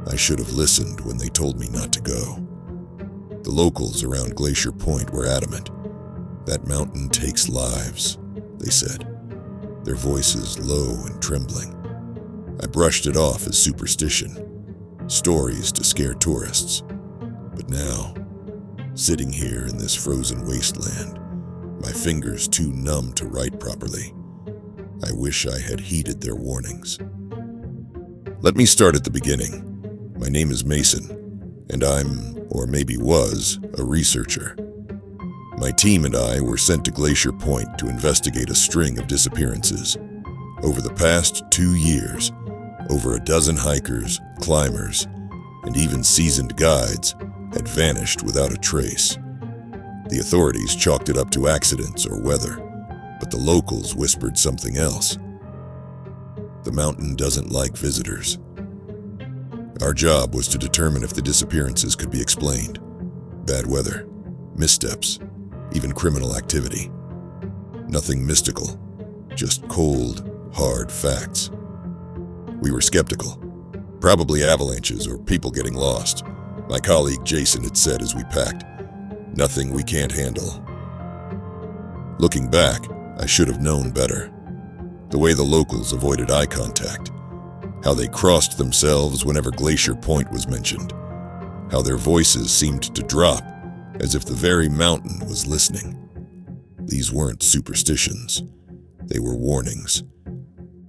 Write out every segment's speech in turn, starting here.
I should have listened when they told me not to go. The locals around Glacier Point were adamant. That mountain takes lives, they said, their voices low and trembling. I brushed it off as superstition, stories to scare tourists. But now, sitting here in this frozen wasteland, my fingers too numb to write properly, I wish I had heeded their warnings. Let me start at the beginning. My name is Mason, and I'm, or maybe was, a researcher. My team and I were sent to Glacier Point to investigate a string of disappearances. Over the past 2 years, over a dozen hikers, climbers, and even seasoned guides had vanished without a trace. The authorities chalked it up to accidents or weather, but the locals whispered something else. The mountain doesn't like visitors. Our job was to determine if the disappearances could be explained. Bad weather, missteps, even criminal activity. Nothing mystical, just cold, hard facts. We were skeptical. Probably avalanches or people getting lost. My colleague Jason had said as we packed, nothing we can't handle. Looking back, I should have known better. The way the locals avoided eye contact, how they crossed themselves whenever Glacier Point was mentioned, how their voices seemed to drop as if the very mountain was listening. These weren't superstitions. They were warnings.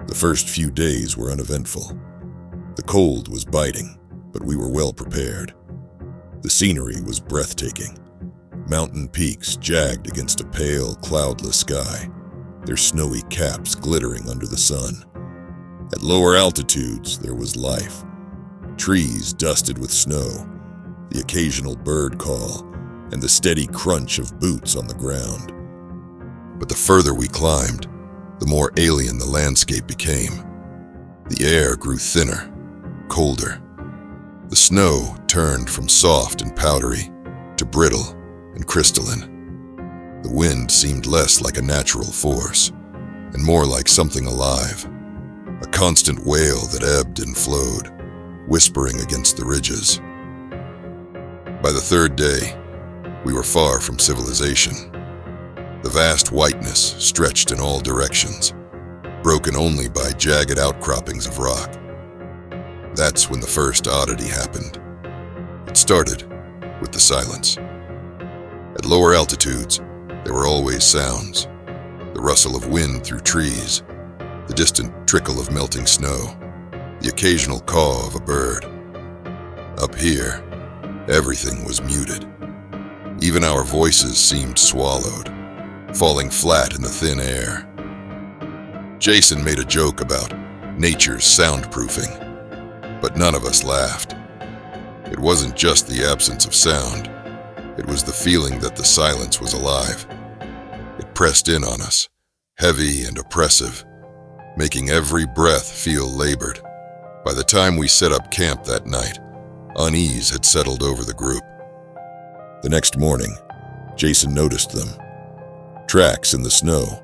The first few days were uneventful. The cold was biting, but we were well prepared. The scenery was breathtaking. Mountain peaks jagged against a pale, cloudless sky, their snowy caps glittering under the sun. At lower altitudes, there was life. Trees dusted with snow, the occasional bird call, and the steady crunch of boots on the ground. But the further we climbed, the more alien the landscape became. The air grew thinner, colder. The snow turned from soft and powdery to brittle and crystalline. The wind seemed less like a natural force and more like something alive, a constant wail that ebbed and flowed, whispering against the ridges. By the third day, we were far from civilization. The vast whiteness stretched in all directions, broken only by jagged outcroppings of rock. That's when the first oddity happened. It started with the silence. At lower altitudes, there were always sounds: the rustle of wind through trees, the distant trickle of melting snow, the occasional caw of a bird. Up here, everything was muted. Even our voices seemed swallowed, falling flat in the thin air. Jason made a joke about nature's soundproofing, but none of us laughed. It wasn't just the absence of sound. It was the feeling that the silence was alive. It pressed in on us, heavy and oppressive, making every breath feel labored. By the time we set up camp that night, unease had settled over the group. The next morning, Jason noticed them. Tracks in the snow,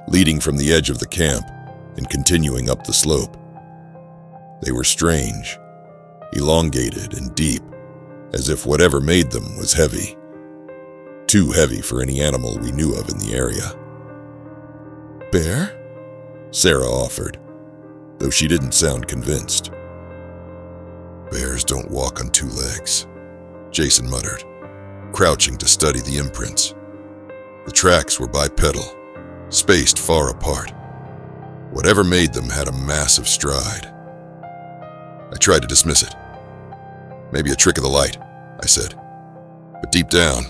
leading from the edge of the camp and continuing up the slope. They were strange, elongated and deep, as if whatever made them was heavy. Too heavy for any animal we knew of in the area. "Bear?" Sarah offered, though she didn't sound convinced. "Bears don't walk on 2 legs," Jason muttered, crouching to study the imprints. The tracks were bipedal, spaced far apart. Whatever made them had a massive stride. I tried to dismiss it. "Maybe a trick of the light," I said. But deep down,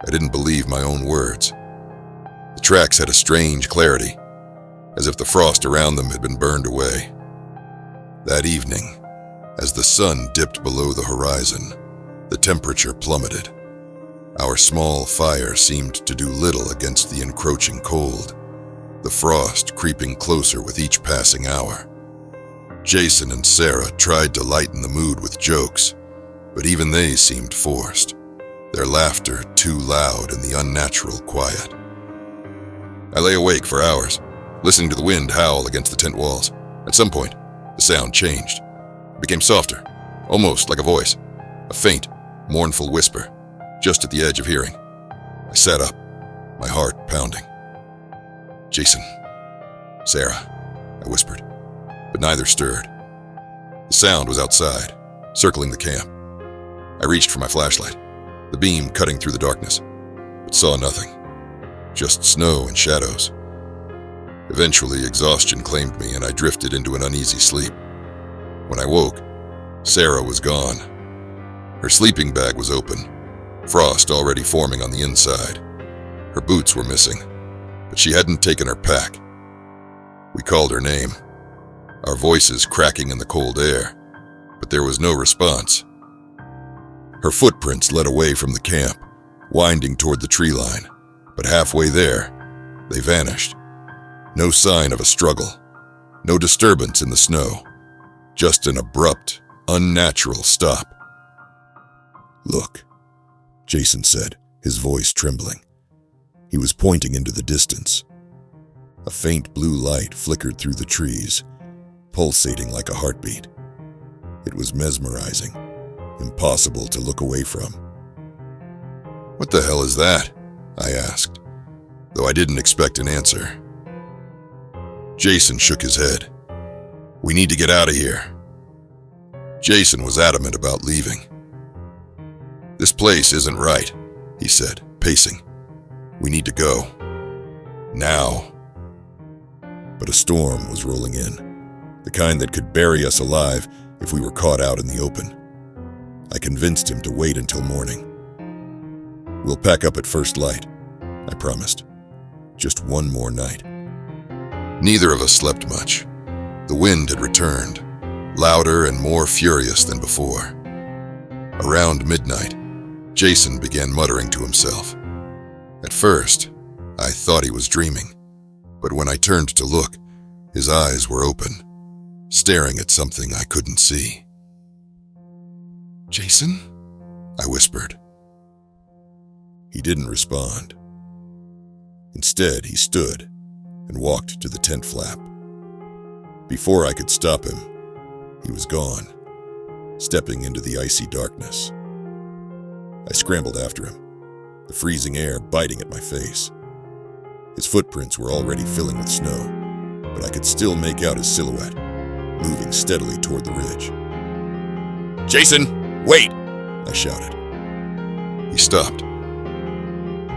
I didn't believe my own words. The tracks had a strange clarity, as if the frost around them had been burned away. That evening, as the sun dipped below the horizon, the temperature plummeted. Our small fire seemed to do little against the encroaching cold, the frost creeping closer with each passing hour. Jason and Sarah tried to lighten the mood with jokes, but even they seemed forced, their laughter too loud in the unnatural quiet. I lay awake for hours, listening to the wind howl against the tent walls. At some point, the sound changed. It became softer, almost like a voice, a faint, mournful whisper, just at the edge of hearing. I sat up, my heart pounding. "Jason, Sarah," I whispered, but neither stirred. The sound was outside, circling the camp. I reached for my flashlight, the beam cutting through the darkness, but saw nothing, just snow and shadows. Eventually, exhaustion claimed me and I drifted into an uneasy sleep. When I woke, Sarah was gone. Her sleeping bag was open, frost already forming on the inside. Her boots were missing, but she hadn't taken her pack. We called her name, our voices cracking in the cold air, but there was no response. Her footprints led away from the camp, winding toward the tree line, but halfway there, they vanished. No sign of a struggle, no disturbance in the snow, just an abrupt, unnatural stop. "Look," Jason said, his voice trembling. He was pointing into the distance. A faint blue light flickered through the trees, pulsating like a heartbeat. It was mesmerizing, impossible to look away from. "What the hell is that?" I asked, though I didn't expect an answer. Jason shook his head. "We need to get out of here." Jason was adamant about leaving. "This place isn't right," he said, pacing. "We need to go. Now." But a storm was rolling in, the kind that could bury us alive if we were caught out in the open. I convinced him to wait until morning. "We'll pack up at first light," I promised. "Just one more night." Neither of us slept much. The wind had returned, louder and more furious than before. Around midnight, Jason began muttering to himself. At first, I thought he was dreaming, but when I turned to look, his eyes were open, staring at something I couldn't see. "Jason?" I whispered. He didn't respond. Instead, he stood and walked to the tent flap. Before I could stop him, he was gone, stepping into the icy darkness. I scrambled after him, the freezing air biting at my face. His footprints were already filling with snow, but I could still make out his silhouette, moving steadily toward the ridge. "Jason, wait!" I shouted. He stopped.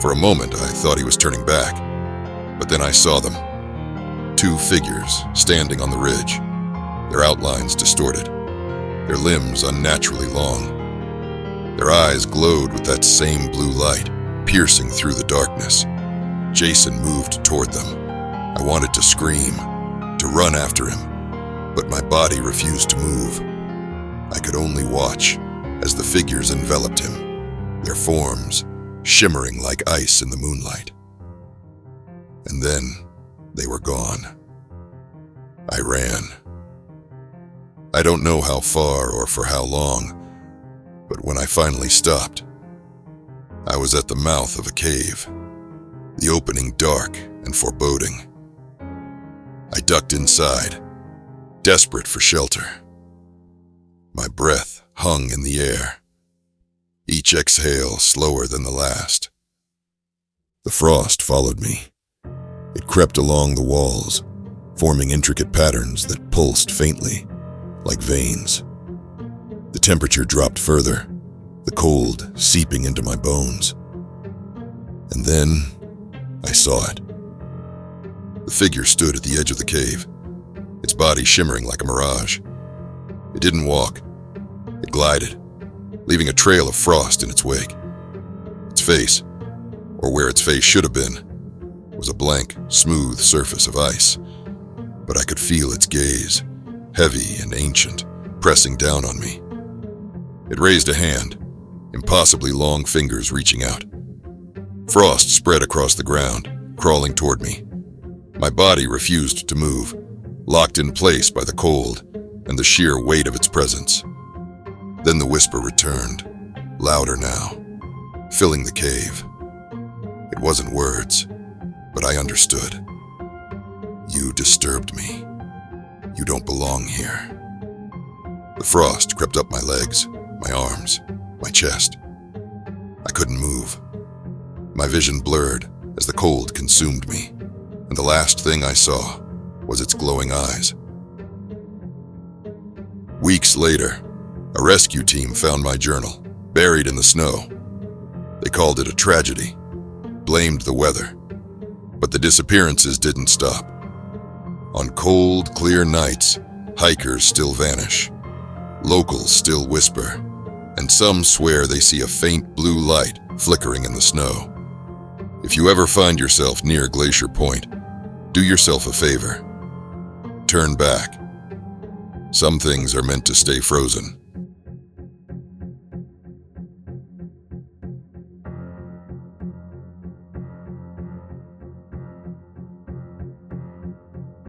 For a moment, I thought he was turning back, but then I saw them. Two figures standing on the ridge, their outlines distorted, their limbs unnaturally long. Their eyes glowed with that same blue light, piercing through the darkness. Jason moved toward them. I wanted to scream, to run after him, but my body refused to move. I could only watch as the figures enveloped him, their forms shimmering like ice in the moonlight. And then they were gone. I ran. I don't know how far or for how long, but when I finally stopped, I was at the mouth of a cave, the opening dark and foreboding. I ducked inside, desperate for shelter. My breath hung in the air, each exhale slower than the last. The frost followed me. It crept along the walls, forming intricate patterns that pulsed faintly, like veins. The temperature dropped further, the cold seeping into my bones. And then I saw it. The figure stood at the edge of the cave, its body shimmering like a mirage. It didn't walk. It glided, leaving a trail of frost in its wake. Its face, or where its face should have been, was a blank, smooth surface of ice. But I could feel its gaze, heavy and ancient, pressing down on me. It raised a hand, impossibly long fingers reaching out. Frost spread across the ground, crawling toward me. My body refused to move, locked in place by the cold and the sheer weight of its presence. Then the whisper returned, louder now, filling the cave. It wasn't words, but I understood. "You disturbed me. You don't belong here." The frost crept up my legs, my arms, my chest. I couldn't move. My vision blurred as the cold consumed me, and the last thing I saw was its glowing eyes. Weeks later, a rescue team found my journal, buried in the snow. They called it a tragedy, blamed the weather, but the disappearances didn't stop. On cold, clear nights, hikers still vanish. Locals still whisper, and some swear they see a faint blue light flickering in the snow. If you ever find yourself near Glacier Point, do yourself a favor. Turn back. Some things are meant to stay frozen.